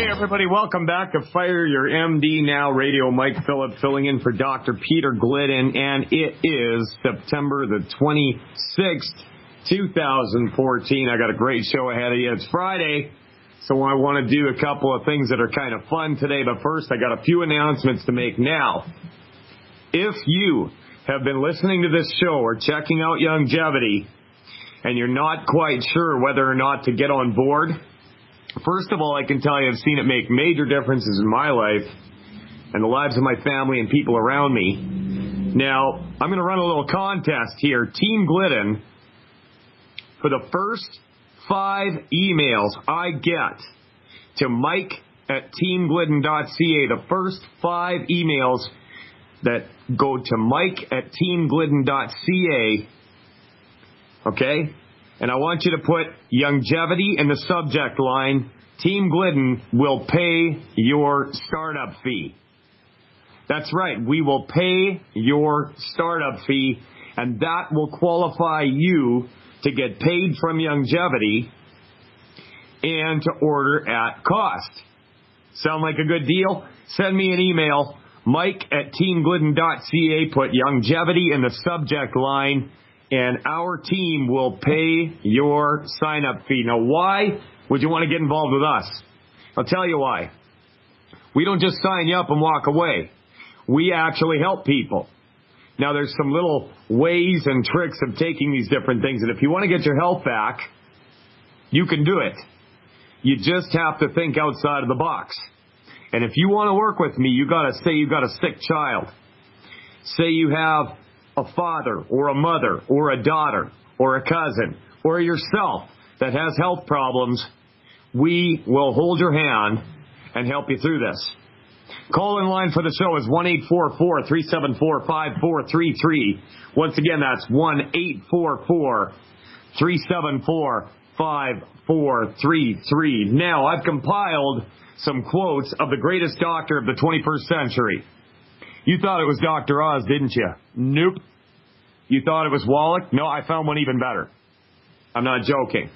Hey, everybody, welcome back to Fire Your MD Now Radio. Mike Phillip filling in for Dr. Peter Glidden, and it is September the 26th, 2014. I got a great show ahead of you. It's Friday, so I want to do a couple of things that are kind of fun today, but first I got a few announcements to make now. If you have been listening to this show or checking out Longevity, and you're not quite sure whether or not to get on board, first of all, I can tell you I've seen it make major differences in my life and the lives of my family and people around me. Now, I'm going to run a little contest here. Team Glidden, for the first 5 emails I get to mike@teamglidden.ca, the first 5 emails that go to mike@teamglidden.ca, okay? And I want you to put longevity in the subject line. Team Glidden will pay your startup fee. That's right. We will pay your startup fee, and that will qualify you to get paid from Longevity and to order at cost. Sound like a good deal? Send me an email, mike@teamglidden.ca, put longevity in the subject line, and our team will pay your sign-up fee. Now, why would you want to get involved with us? I'll tell you why. We don't just sign you up and walk away. We actually help people. Now, there's some little ways and tricks of taking these different things, and if you want to get your health back, you can do it. You just have to think outside of the box. And if you want to work with me, you got to say you've got a sick child. Say you have a father or a mother or a daughter or a cousin or yourself that has health problems. We will hold your hand and help you through this. Call in line for the show is 1-844-374-5433. Once again, that's 1-844-374-5433. Now, I've compiled some quotes of the greatest doctor of the 21st century. You thought it was Dr. Oz, didn't you? Nope. You thought it was Wallach? No, I found one even better. I'm not joking.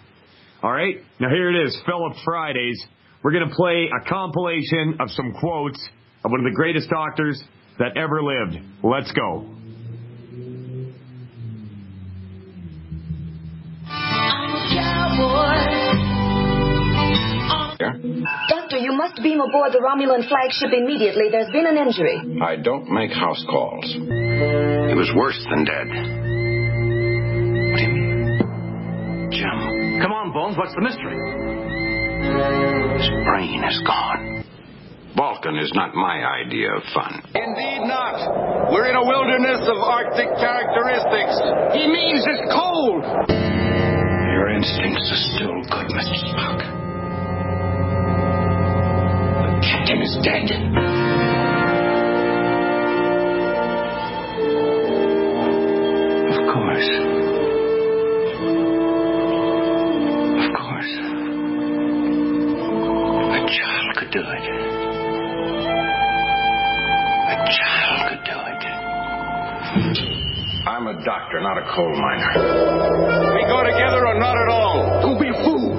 All right? Now here it is, Phillip Fridays. We're going to play a compilation of some quotes of one of the greatest doctors that ever lived. Let's go. I'm a cowboy. Doctor, you must beam aboard the Romulan flagship immediately. There's been an injury. I don't make house calls. He was worse than dead. What do you mean? Jim. Come on, Bones, what's the mystery? His brain is gone. Vulcan is not my idea of fun. Indeed not. We're in a wilderness of Arctic characteristics. He means it's cold. Your instincts are still good, Mr. Spock. Captain is dead. Of course. Of course. A child could do it. A child could do it. I'm a doctor, not a coal miner. We go together or not at all. Don't be a fool.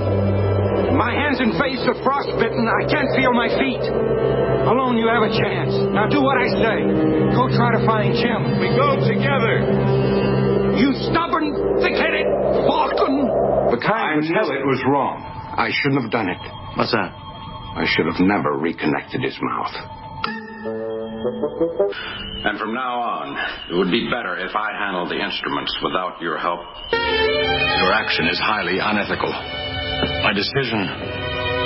My hands and face are frostbitten. I can't feel my feet. Alone, you have a chance. Now do what I say. Go try to find Jim. We go together. You stubborn, thick-headed Vulcan. I knew it was wrong. I shouldn't have done it. What's that? I should have never reconnected his mouth. And from now on, it would be better if I handled the instruments without your help. Your action is highly unethical. My decision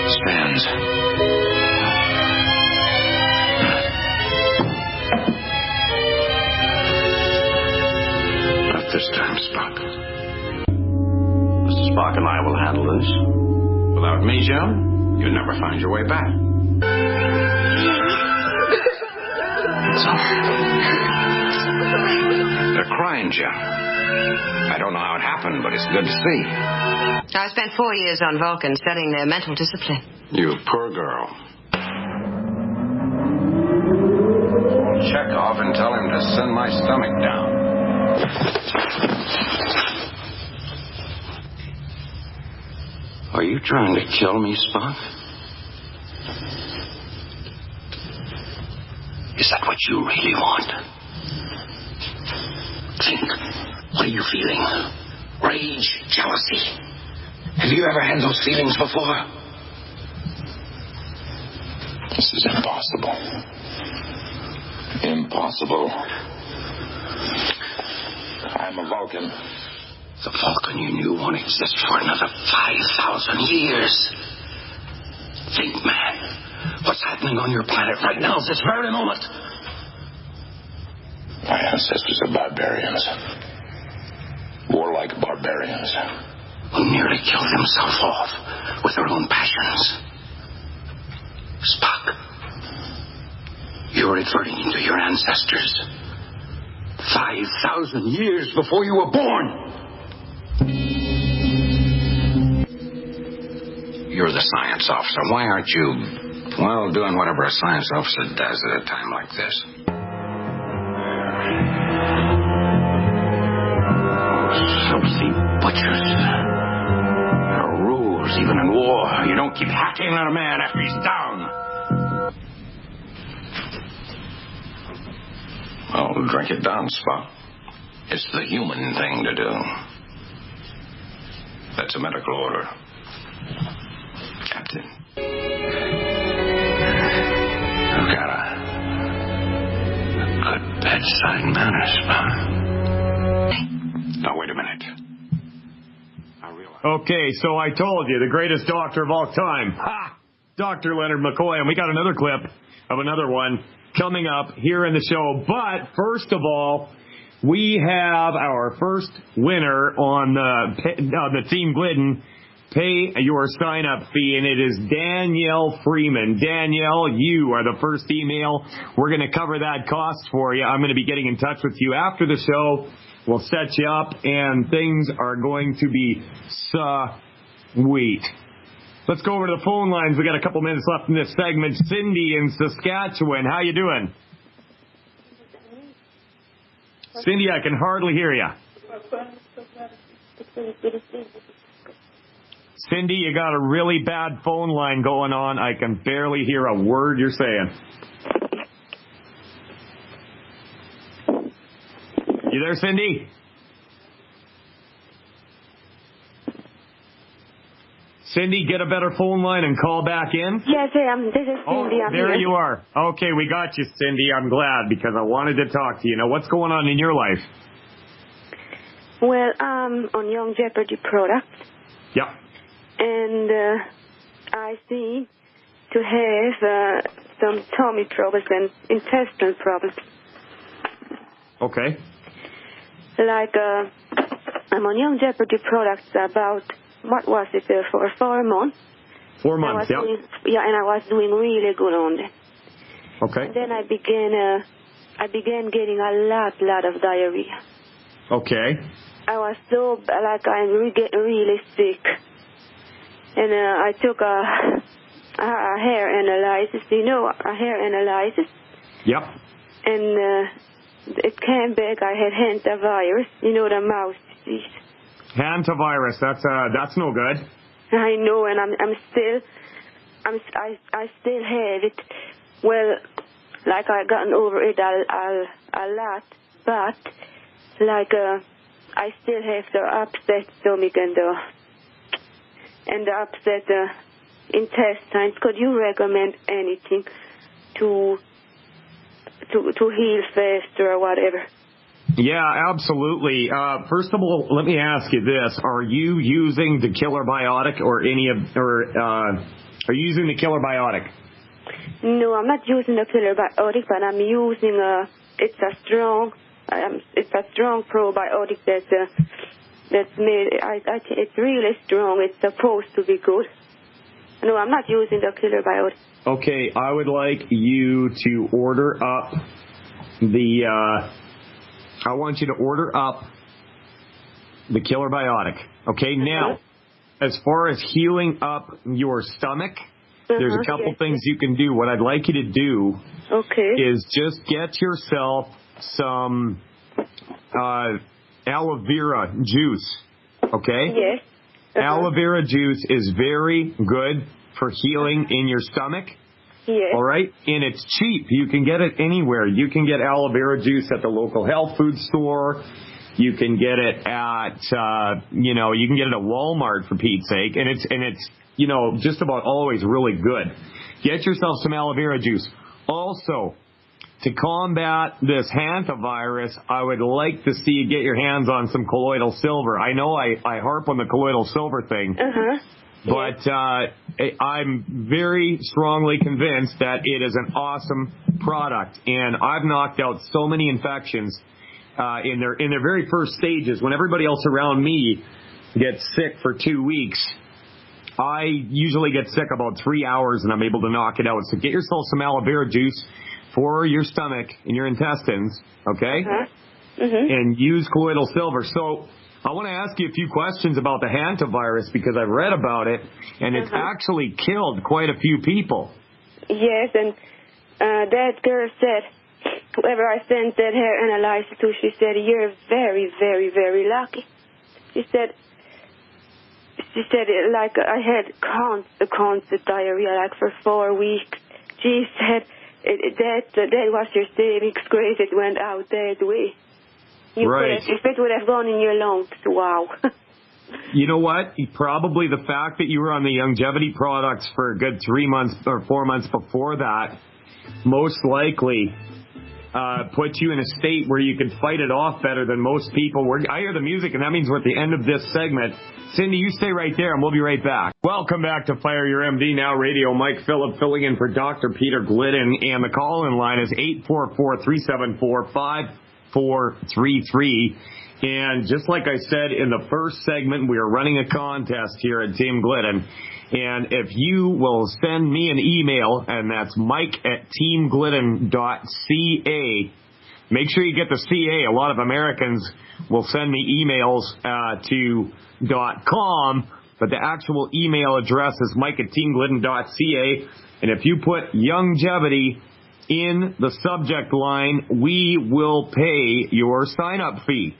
stands. Not this time, Spock. Mr. Spock and I will handle this. Without me, Jim, you'll never find your way back. It's all right. They're crying, Jim. I don't know how it happened, but it's good to see. I spent 4 years on Vulcan studying their mental discipline. You poor girl. Chekhov and tell him to send my stomach down. Are you trying to kill me, Spock? Is that what you really want? Think. What are you feeling? Rage? Jealousy? Have you ever had those feelings before? This is impossible. Impossible. I'm a Vulcan. The Vulcan you knew won't exist for another 5,000 years. Think, man. What's happening on your planet right now, this very moment? My ancestors are barbarians. Warlike barbarians. Who nearly killed themselves off with their own passions. Spock, you're reverting to your ancestors. 5,000 years before you were born. You're the science officer. Why aren't you, well, doing whatever a science officer does at a time like this? Filthy butchers. There are rules even in war. You don't keep hacking at a man after he's down. Well, drink it down, Spock. It's the human thing to do. That's a medical order. Captain. You've got a good bedside manner, Spock. Now, wait a minute. I realize. Okay, so I told you, the greatest doctor of all time. Ha! Dr. Leonard McCoy. And we got another clip of another one coming up here in the show. But first of all, we have our first winner on the Team Glidden Pay Your Sign-Up Fee, and it is Danielle Freeman. Danielle, you are the first email. We're going to cover that cost for you. I'm going to be getting in touch with you after the show. We'll set you up, and things are going to be sweet. Let's go over to the phone lines. We got a couple minutes left in this segment. Cindy in Saskatchewan, how you doing? Cindy, I can hardly hear you. Cindy, you got a really bad phone line going on. I can barely hear a word you're saying. You there, Cindy? Cindy, get a better phone line and call back in. Yes, I am. This is Cindy. I'm there here. you are. Okay, we got you, Cindy. I'm glad because I wanted to talk to you. Now, what's going on in your life? Well, on Young Jeopardy products. Yep. And I seem to have some tummy troubles and intestinal problems. Okay. Like, I'm on Young Jeopardy products about, what was it, for 4 months. 4 months, yeah. And I was doing really good on them. Okay. And then I began getting a lot of diarrhea. Okay. I was so, I'm getting really sick. And I took a hair analysis, a hair analysis. Yep. And it came back, I had hantavirus, the mouse disease. Hantavirus, that's no good. I know, and I still have it. Well, like I gotten over it a lot, but I still have the upset stomach and the upset intestines. Could you recommend anything to heal faster or whatever? Yeah, absolutely. First of all, let me ask you this: are you using the Killer Biotic or are you using the Killer Biotic? No, I'm not using the Killer Biotic, but I'm using it's a strong probiotic that's made. It's really strong. It's supposed to be good. No, I'm not using the Killer Biotic. Okay, I would like you to order up I want you to order up the Killer Biotic. Okay, now, as far as healing up your stomach, there's a couple things you can do. What I'd like you to do is just get yourself some aloe vera juice. Okay? Yes. Aloe vera juice is very good for healing in your stomach. Yes. All right? And it's cheap. You can get it anywhere. You can get aloe vera juice at the local health food store. You can get it at, you can get it at Walmart, for Pete's sake. And it's just about always really good. Get yourself some aloe vera juice. Also, to combat this hantavirus, I would like to see you get your hands on some colloidal silver. I know I harp on the colloidal silver thing. But I'm very strongly convinced that it is an awesome product. And I've knocked out so many infections in their very first stages. When everybody else around me gets sick for 2 weeks, I usually get sick about 3 hours and I'm able to knock it out. So get yourself some aloe vera juice for your stomach and your intestines, okay? And use colloidal silver. So I want to ask you a few questions about the hantavirus because I've read about it, and it's actually killed quite a few people. Yes, and that girl said, whoever I sent that hair analysis to, she said, you're very, very, very lucky. She said, like, I had constant diarrhea, like, for 4 weeks. She said, that was your savings grace. It went out that way. If it would have gone in your lungs, wow. You know what? Probably the fact that you were on the longevity products for a good 3 months or 4 months before that most likely put you in a state where you can fight it off better than most people. I hear the music, and that means we're at the end of this segment. Cindy, you stay right there, and we'll be right back. Welcome back to Fire Your MD Now Radio. Mike Phillip filling in for Dr. Peter Glidden, and the call-in line is 844-374-5433. And just like I said in the first segment, we are running a contest here at Team Glidden. And if you will send me an email, and that's mike@teamglidden.ca, make sure you get the CA. A lot of Americans will send me emails to .com, but the actual email address is mike@teamglidden.ca. And if you put longevity in the subject line, we will pay your sign-up fee.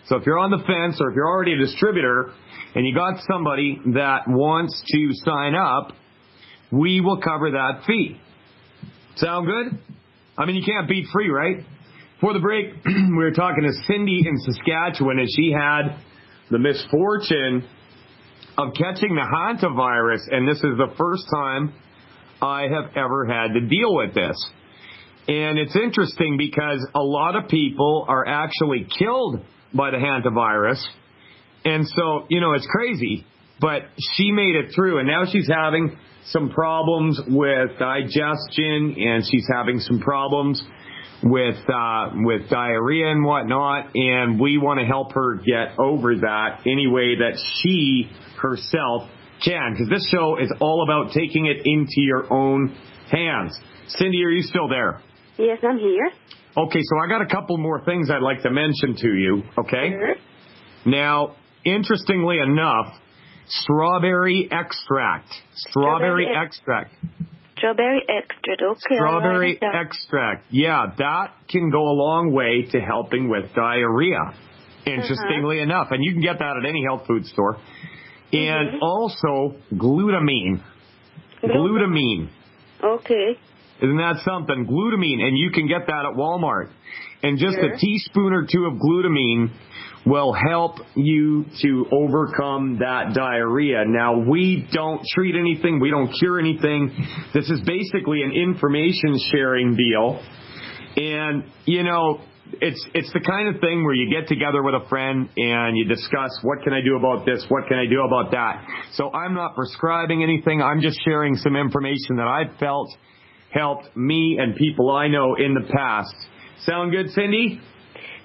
So if you're on the fence or if you're already a distributor and you got somebody that wants to sign up, we will cover that fee. Sound good? I mean, you can't beat free, right? Before the break, we were talking to Cindy in Saskatchewan, and she had the misfortune of catching the hantavirus, and this is the first time I have ever had to deal with this. And it's interesting because a lot of people are actually killed by the hantavirus. And so, it's crazy. But she made it through, and now she's having some problems with digestion, and she's having some problems with diarrhea and whatnot, and we want to help her get over that any way that she herself can, because this show is all about taking it into your own hands. Cindy, are you still there? Yes, I'm here. Okay, so I got a couple more things I'd like to mention to you, okay? Sure. Now, interestingly enough, strawberry extract. Strawberry extract, okay. Extract. Yeah, that can go a long way to helping with diarrhea, interestingly enough. And you can get that at any health food store. And also glutamine. Glutamine. Okay. Isn't that something? Glutamine, and you can get that at Walmart. And just a teaspoon or two of glutamine will help you to overcome that diarrhea. Now, we don't treat anything. We don't cure anything. This is basically an information sharing deal. And, it's the kind of thing where you get together with a friend and you discuss, what can I do about this? What can I do about that? So I'm not prescribing anything. I'm just sharing some information that I've felt helped me and people I know in the past. Sound good, Cindy?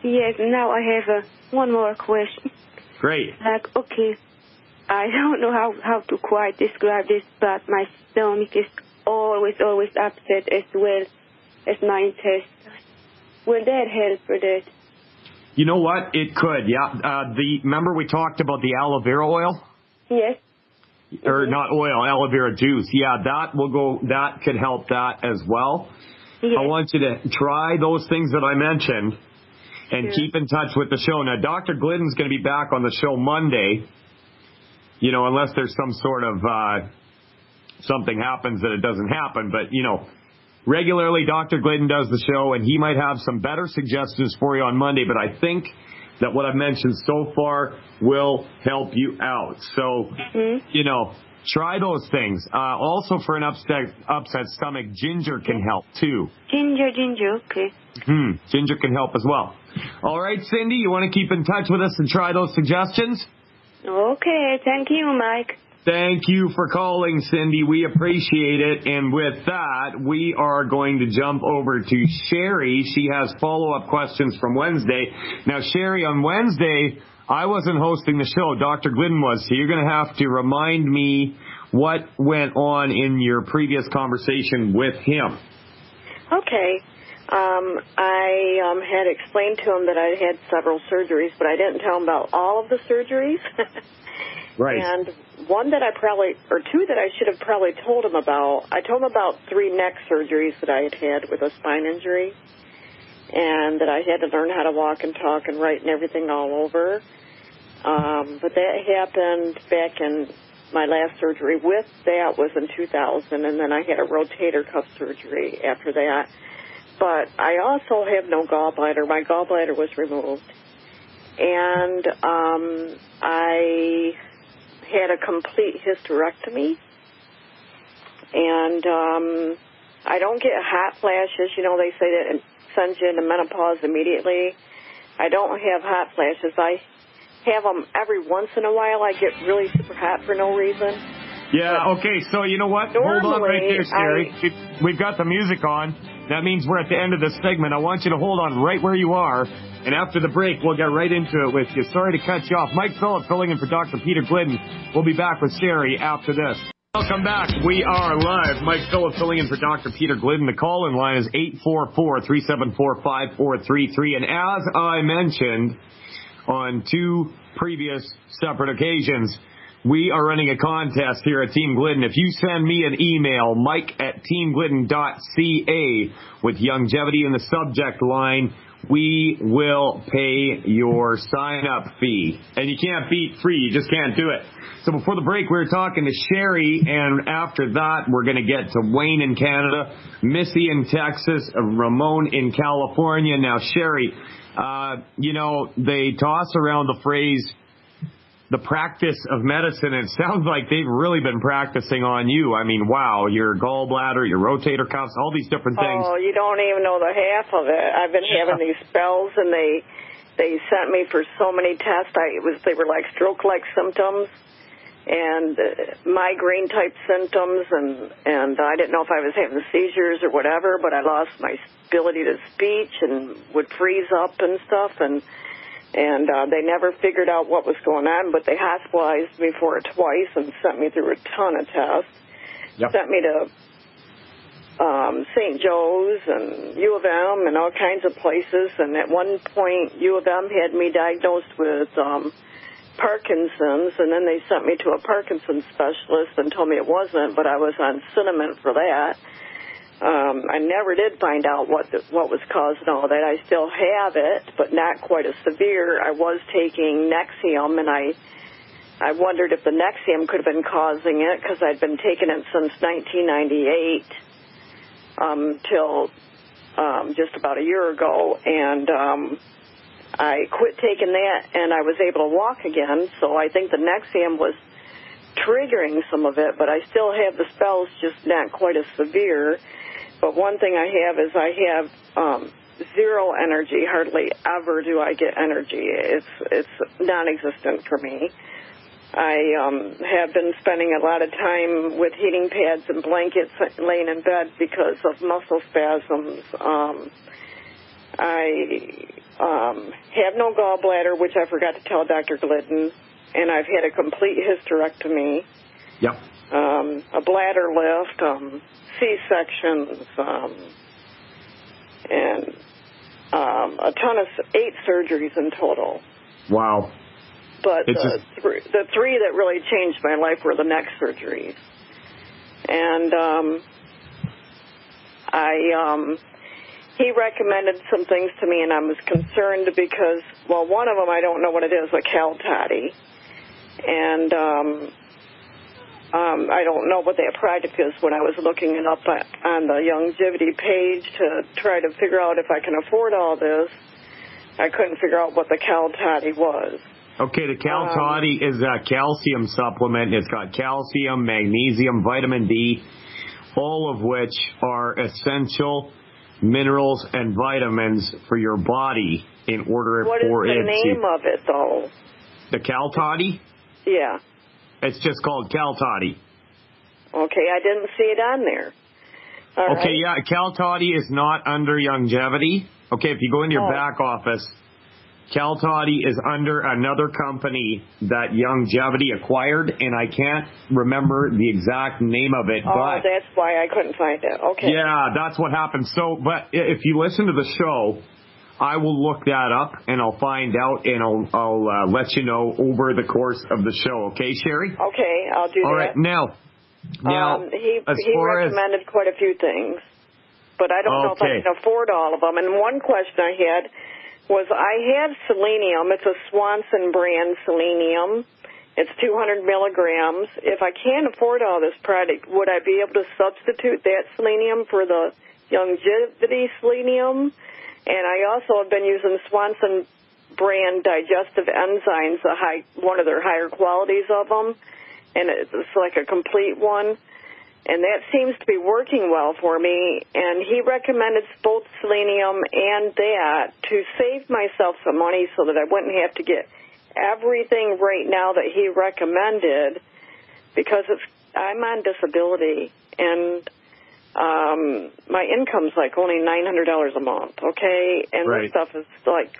Yes, now I have one more question. Great. Okay, I don't know how to quite describe this, but my stomach is always upset as well as my intestines. Will that help for that? You know what? It could, yeah. Remember we talked about the aloe vera oil? Yes. Or not oil, aloe vera juice. Yeah, that could help that as well. Yes. I want you to try those things that I mentioned and keep in touch with the show. Now, Dr. Glidden's going to be back on the show Monday, unless there's some sort of something happens that it doesn't happen. But, regularly Dr. Glidden does the show, and he might have some better suggestions for you on Monday. But I think that what I've mentioned so far will help you out. So, try those things. Also, for an upset stomach, ginger can help, too. Ginger, okay. Ginger can help as well. All right, Cindy, you want to keep in touch with us and try those suggestions? Okay, thank you, Mike. Thank you for calling, Cindy. We appreciate it. And with that, we are going to jump over to Sherry. She has follow-up questions from Wednesday. Now, Sherry, on Wednesday, I wasn't hosting the show. Dr. Glidden was. So you're going to have to remind me what went on in your previous conversation with him. Okay. I had explained to him that I had several surgeries, but I didn't tell him about all of the surgeries. Right. And one that two that I should have probably told him about. I told him about 3 neck surgeries that I had with a spine injury, and that I had to learn how to walk and talk and write and everything all over. But that happened back in my last surgery with that was in 2000, and then I had a rotator cuff surgery after that. But I also have no gallbladder. My gallbladder was removed. And I had a complete hysterectomy. And I don't get hot flashes. They say that it sends you into menopause immediately. I don't have hot flashes. I have them every once in a while. I get really super hot for no reason. Yeah, okay, so you know what? Hold on right there, Sherry. We've got the music on. That means we're at the end of this segment. I want you to hold on right where you are, and after the break, we'll get right into it with you. Sorry to cut you off. Mike Phillip filling in for Dr. Peter Glidden. We'll be back with Sherry after this. Welcome back. We are live. Mike Phillip filling in for Dr. Peter Glidden. The call-in line is 844-374-5433, and as I mentioned on 2 previous separate occasions, we are running a contest here at Team Glidden. If you send me an email, mike@teamglidden.ca, with longevity in the subject line, we will pay your sign-up fee. And you can't beat free. You just can't do it. So before the break, we were talking to Sherry, and after that, we're going to get to Wayne in Canada, Missy in Texas, Ramon in California. Now, Sherry, they toss around the phrase, the practice of medicine. It sounds like they've really been practicing on you. I mean, wow, your gallbladder, your rotator cuffs, all these different things. Oh, you don't even know the half of it. I've been having these spells, and they sent me for so many tests. They were like stroke-like symptoms and migraine-type symptoms, and I didn't know if I was having seizures or whatever, but I lost my ability to speech and would freeze up and stuff, and they never figured out what was going on, but they hospitalized me for it twice and sent me through a ton of tests. Yep. Sent me to St. Joe's and U of M and all kinds of places, and at one point U of M had me diagnosed with Parkinson's, and then they sent me to a Parkinson's specialist and told me it wasn't, but I was on cinnamon for that. I never did find out what was causing all that. I still have it, but not quite as severe. I was taking Nexium, and I wondered if the Nexium could have been causing it, because I'd been taking it since 1998 till just about a year ago, and I quit taking that, and I was able to walk again, so I think the Nexium was triggering some of it, but I still have the spells, just not quite as severe. But one thing I have is I have zero energy. Hardly ever do I get energy. It's non-existent for me. I have been spending a lot of time with heating pads and blankets laying in bed because of muscle spasms. I have no gallbladder, which I forgot to tell Dr. Glidden, and I've had a complete hysterectomy. Yep. A bladder lift, C-sections, and a ton of 8 surgeries in total. Wow. But the 3 that really changed my life were the neck surgeries. And he recommended some things to me, and I was concerned because, well, one of them I don't know what it is, a cal toddy. And I don't know what that product is when I was looking it up on the longevity page to try to figure out if I can afford all this. I couldn't figure out what the Cal Toddy was. Okay, the Cal Toddy is a calcium supplement. It's got calcium, magnesium, vitamin D, all of which are essential minerals and vitamins for your body in order for it. What is the name of it, though? The Cal Toddy? Yeah. It's just called Cal Toddy. Okay, I didn't see it on there. All okay, right. yeah, Cal Toddy is not under longevity. Okay, if you go into your back office, Cal Toddy is under another company that Longevity acquired, and I can't remember the exact name of it. But that's why I couldn't find it. Okay. Yeah, that's what happened. So, but if you listen to the show, I will look that up, and I'll find out, and I'll let you know over the course of the show. Okay, Sherry? Okay, I'll do that. All right, now he recommended quite a few things, but I don't know if I can afford all of them. And one question I had was I have selenium. It's a Swanson brand selenium. It's 200 milligrams. If I can't afford all this product, would I be able to substitute that selenium for the longevity selenium? And I also have been using Swanson brand digestive enzymes, one of their higher qualities of them, and it's like a complete one. And that seems to be working well for me. And he recommended both selenium and that to save myself some money so that I wouldn't have to get everything right now that he recommended, because I'm on disability and my income's like only $900 a month, okay? And this stuff is like,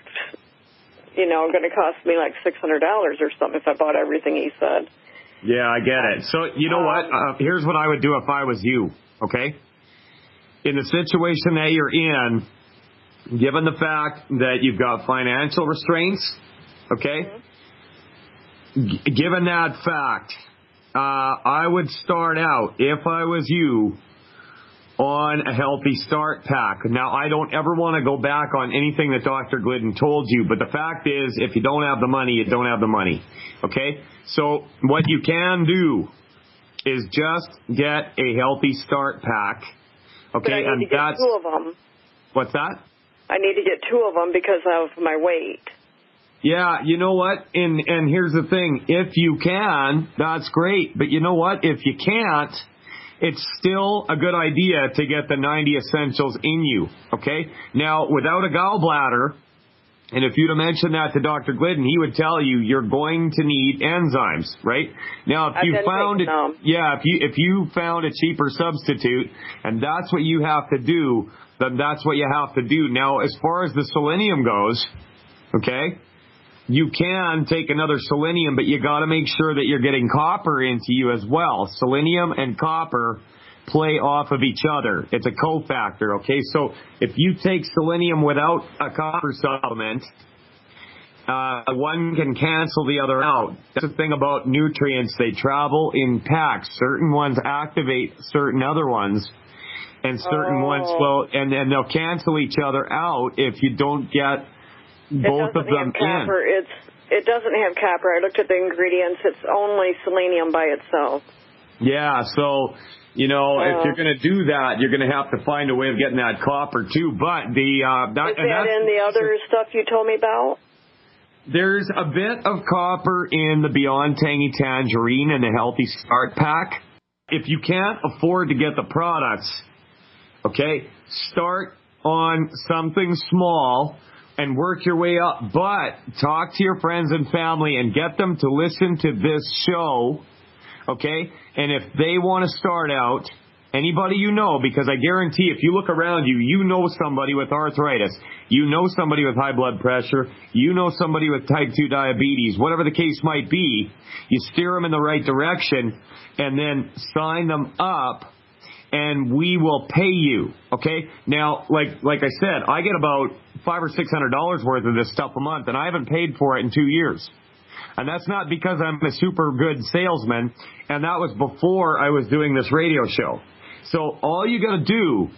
going to cost me like $600 or something if I bought everything he said. Yeah, I get it. So, you know what? Here's what I would do if I was you, okay? In the situation that you're in, given the fact that you've got financial restraints, okay? Mm-hmm. Given that fact, I would start out, if I was you, on a Healthy Start pack. Now, I don't ever want to go back on anything that Dr. Glidden told you, but the fact is, if you don't have the money, you don't have the money. Okay? So what you can do is just get a Healthy Start pack. Okay? But I need to get 2 of them. What's that? I need to get 2 of them because of my weight. Yeah, you know what? And here's the thing. If you can, that's great. But you know what? If you can't, it's still a good idea to get the 90 essentials in you, okay? Now, without a gallbladder, and if you'd have mentioned that to Dr. Glidden, he would tell you you're going to need enzymes, right? Now, if you found a cheaper substitute, and that's what you have to do, then that's what you have to do. Now, as far as the selenium goes, okay, you can take another selenium, but you got to make sure that you're getting copper into you as well. Selenium and copper play off of each other. It's a cofactor, okay? So if you take selenium without a copper supplement, one can cancel the other out. That's the thing about nutrients. They travel in packs. Certain ones activate certain other ones, and certain ones will, and they'll cancel each other out if you don't get both of them in. It doesn't have copper. I looked at the ingredients. It's only selenium by itself. Yeah, so, if you're going to do that, you're going to have to find a way of getting that copper, too. But is that in the other stuff you told me about? There's a bit of copper in the Beyond Tangy Tangerine and the Healthy Start Pack. If you can't afford to get the products, okay, start on something small and work your way up, but talk to your friends and family and get them to listen to this show, okay? And if they want to start out, anybody you know, because I guarantee if you look around you, you know somebody with arthritis, you know somebody with high blood pressure, you know somebody with type 2 diabetes, whatever the case might be, you steer them in the right direction and then sign them up, and we will pay you, okay? Now, like I said, I get about $500 or $600 worth of this stuff a month, and I haven't paid for it in 2 years. And that's not because I'm a super good salesman, and that was before I was doing this radio show. So all you got to do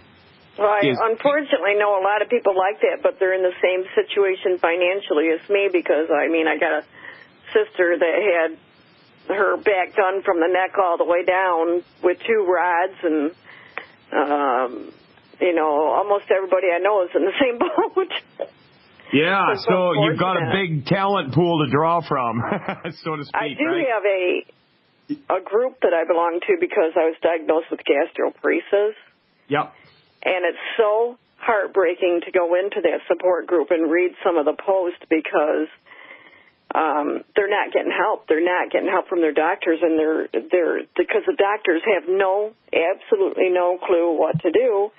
is... unfortunately know a lot of people like that, but they're in the same situation financially as me because, I got a sister that had her back done from the neck all the way down with 2 rods, and almost everybody I know is in the same boat. Yeah, so you've got a big talent pool to draw from, so to speak. I do have a group that I belong to because I was diagnosed with gastroparesis. Yep. And it's so heartbreaking to go into that support group and read some of the posts because they're not getting help. They're not getting help from their doctors, and they're because the doctors have absolutely no clue what to do.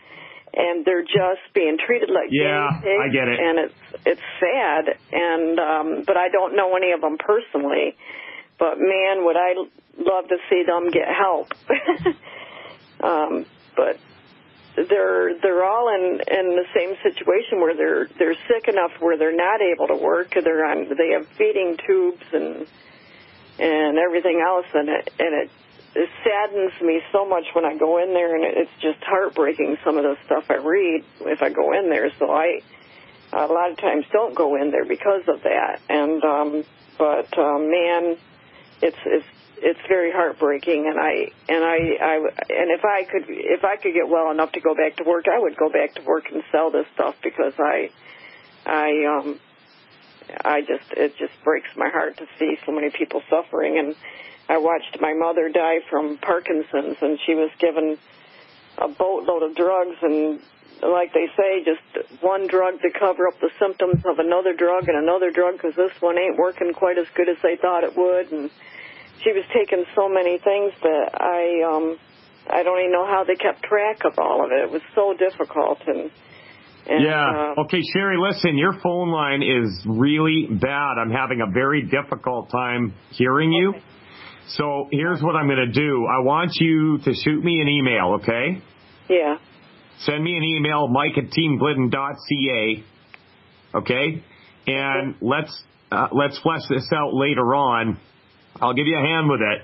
And they're just being treated like guinea pigs. I get it. And it's sad. And but I don't know any of them personally. But man, would I love to see them get help. But they're all in the same situation where they're sick enough where they're not able to work. They have feeding tubes and everything else, and it saddens me so much when I go in there, and it's just heartbreaking, some of the stuff I read if I go in there. So I a lot of times don't go in there because of that. And man, it's very heartbreaking. And if I could get well enough to go back to work, I would go back to work and sell this stuff because it just breaks my heart to see so many people suffering. And I watched my mother die from Parkinson's, and she was given a boatload of drugs, and like they say, just one drug to cover up the symptoms of another drug and another drug because this one ain't working quite as good as they thought it would. And she was taking so many things that I don't even know how they kept track of all of it. It was so difficult. Okay, Sherry, listen, your phone line is really bad. I'm having a very difficult time hearing you. So here's what I'm going to do. I want you to shoot me an email, okay? Yeah. Send me an email, mike@teamglidden.ca, okay? And let's flesh this out later on. I'll give you a hand with it.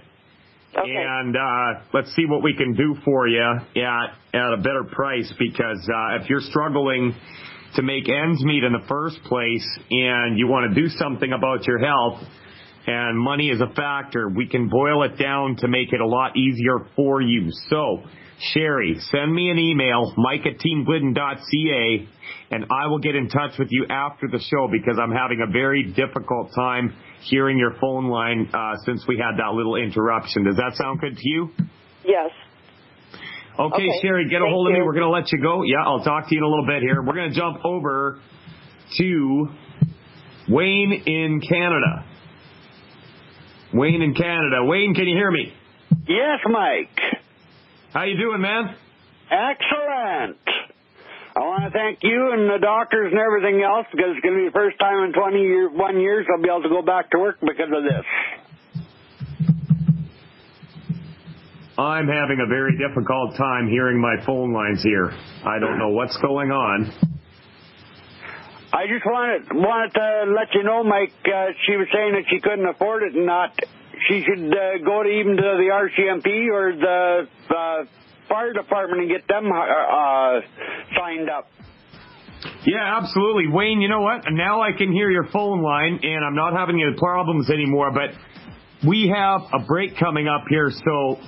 Okay. And let's see what we can do for you at a better price, because if you're struggling to make ends meet in the first place and you want to do something about your health, and money is a factor, we can boil it down to make it a lot easier for you. So, Sherry, send me an email, mike@teamglidden.ca, and I will get in touch with you after the show because I'm having a very difficult time hearing your phone line since we had that little interruption. Does that sound good to you? Yes. Okay, Sherry, get a hold of me. We're going to let you go. Yeah, I'll talk to you in a little bit here. We're going to jump over to Wayne in Canada. Wayne, can you hear me? Yes, Mike. How you doing, man? Excellent. I want to thank you and the doctors and everything else because it's going to be the first time in 21 years I'll be able to go back to work because of this. I'm having a very difficult time hearing my phone lines here. I don't know what's going on. I just wanted to let you know, Mike, she was saying that she couldn't afford it and she should go to even to the RCMP or the fire department and get them signed up. Yeah, absolutely. Wayne, you know what? Now I can hear your phone line, and I'm not having any problems anymore, but we have a break coming up here, so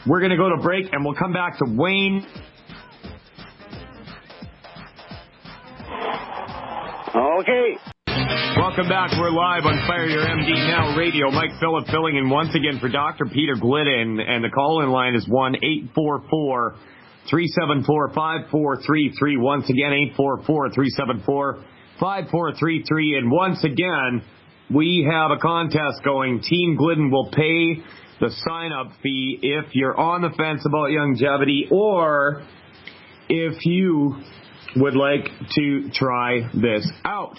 we're going to go to break, and we'll come back to Wayne. Okay. Welcome back. We're live on Fire Your MD Now Radio. Mike Phillip filling in once again for Dr. Peter Glidden, and the call-in line is 1-844-374-5433. Once again, 844-374-5433. And once again, we have a contest going. Team Glidden will pay the sign-up fee if you're on the fence about longevity or if you would like to try this out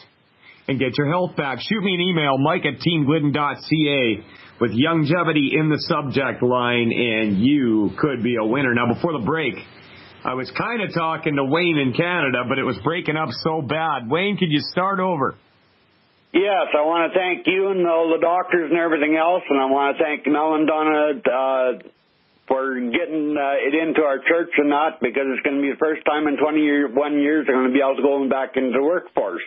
and get your health back. Shoot me an email, mike@teamglidden.ca, with longevity in the subject line, and you could be a winner. Now, before the break, I was kind of talking to Wayne in Canada, but it was breaking up so bad. Wayne, could you start over? Yes, I want to thank you and all the doctors and everything else, and I want to thank Mel and Donna for getting it into our church and that, because it's going to be the first time in 21 years they're going to be able to go back into the workforce.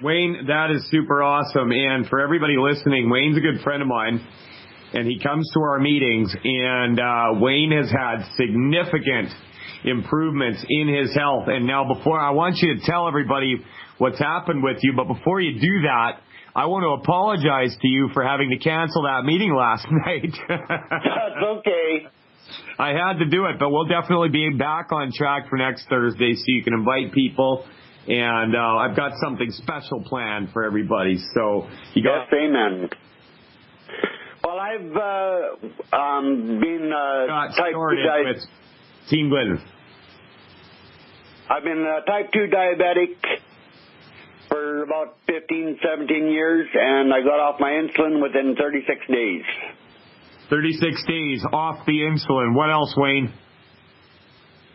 Wayne, that is super awesome. And for everybody listening, Wayne's a good friend of mine. and he comes to our meetings, and Wayne has had significant improvements in his health. And now I want you to tell everybody what's happened with you, but before you do that, I want to apologize to you for having to cancel that meeting last night. That's okay. I had to do it, but we'll definitely be back on track for next Thursday so you can invite people. And I've got something special planned for everybody. So you got. Yes, amen. Well, I've been type 2 with Team Glidden. I've been type 2 diabetic for about 15, 17 years, and I got off my insulin within 36 days. 36 days off the insulin. What else, Wayne?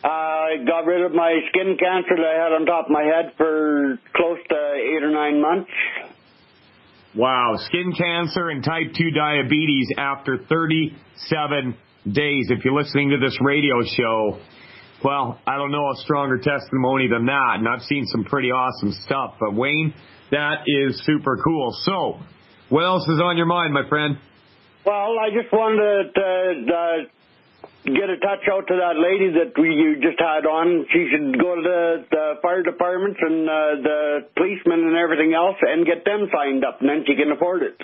I got rid of my skin cancer that I had on top of my head for close to 8 or 9 months. Wow, skin cancer and type 2 diabetes after 37 days. If you're listening to this radio show, well, I don't know a stronger testimony than that, and I've seen some pretty awesome stuff. But, Wayne, that is super cool. So, what else is on your mind, my friend? Well, I just wanted to get a touch out to that lady that you just had on. She should go to the fire departments and the policemen and everything else and get them signed up, and then she can afford it.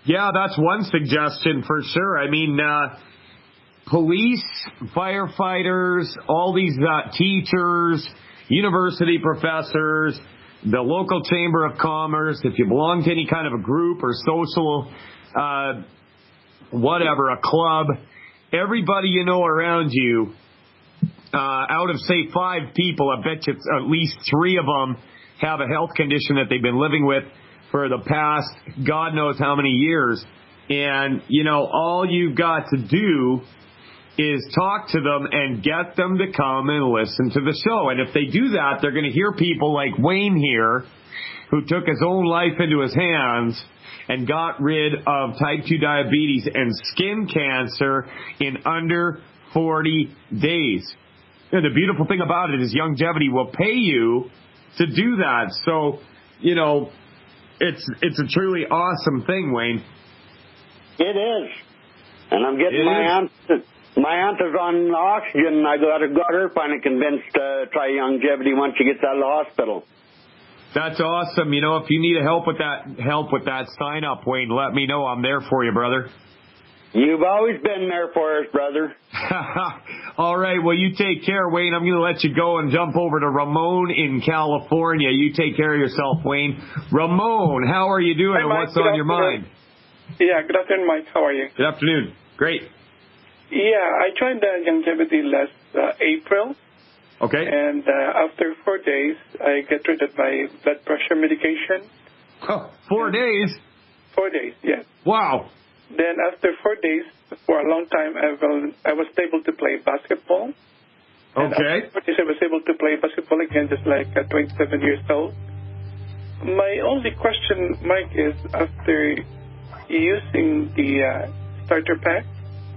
Yeah, that's one suggestion for sure. I mean, police, firefighters, all these teachers, university professors, the local chamber of commerce, if you belong to any kind of a group or social, whatever, a club, everybody you know around you, out of, say, 5 people, I bet you at least 3 of them have a health condition that they've been living with for the past God knows how many years. And, you know, all you've got to do is talk to them and get them to come and listen to the show. And if they do that, they're going to hear people like Wayne here, who took his own life into his hands and got rid of type 2 diabetes and skin cancer in under 40 days. And the beautiful thing about it is longevity will pay you to do that. So, you know, it's a truly awesome thing, Wayne. It is. And I'm getting my aunt is on oxygen, and I got her finally convinced to try longevity once she gets out of the hospital. That's awesome. You know, if you need help with that sign up, Wayne, let me know. I'm there for you, brother. You've always been there for us, brother. All right. Well, you take care, Wayne. I'm going to let you go and jump over to Ramon in California. You take care of yourself, Wayne. Ramon, how are you doing? Hi, Mike. What's on your mind? Yeah, good afternoon, Mike. How are you? Good afternoon. Great. Yeah, I tried the longevity last April. Okay. And after 4 days, I get rid of my blood pressure medication. Oh, 4 days? 4 days, yes. Wow. Then after 4 days, for a long time, I was able to play basketball. Okay. And after 4 days, I was able to play basketball again, just like at 27 years old. My only question, Mike, is after using the starter pack.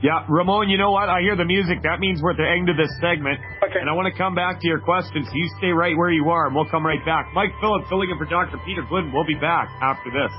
Yeah, Ramon, you know what? I hear the music. That means we're at the end of this segment. Okay. And I want to come back to your questions. You stay right where you are, and we'll come right back. Mike Phillips filling in for Dr. Peter Glidden. We'll be back after this.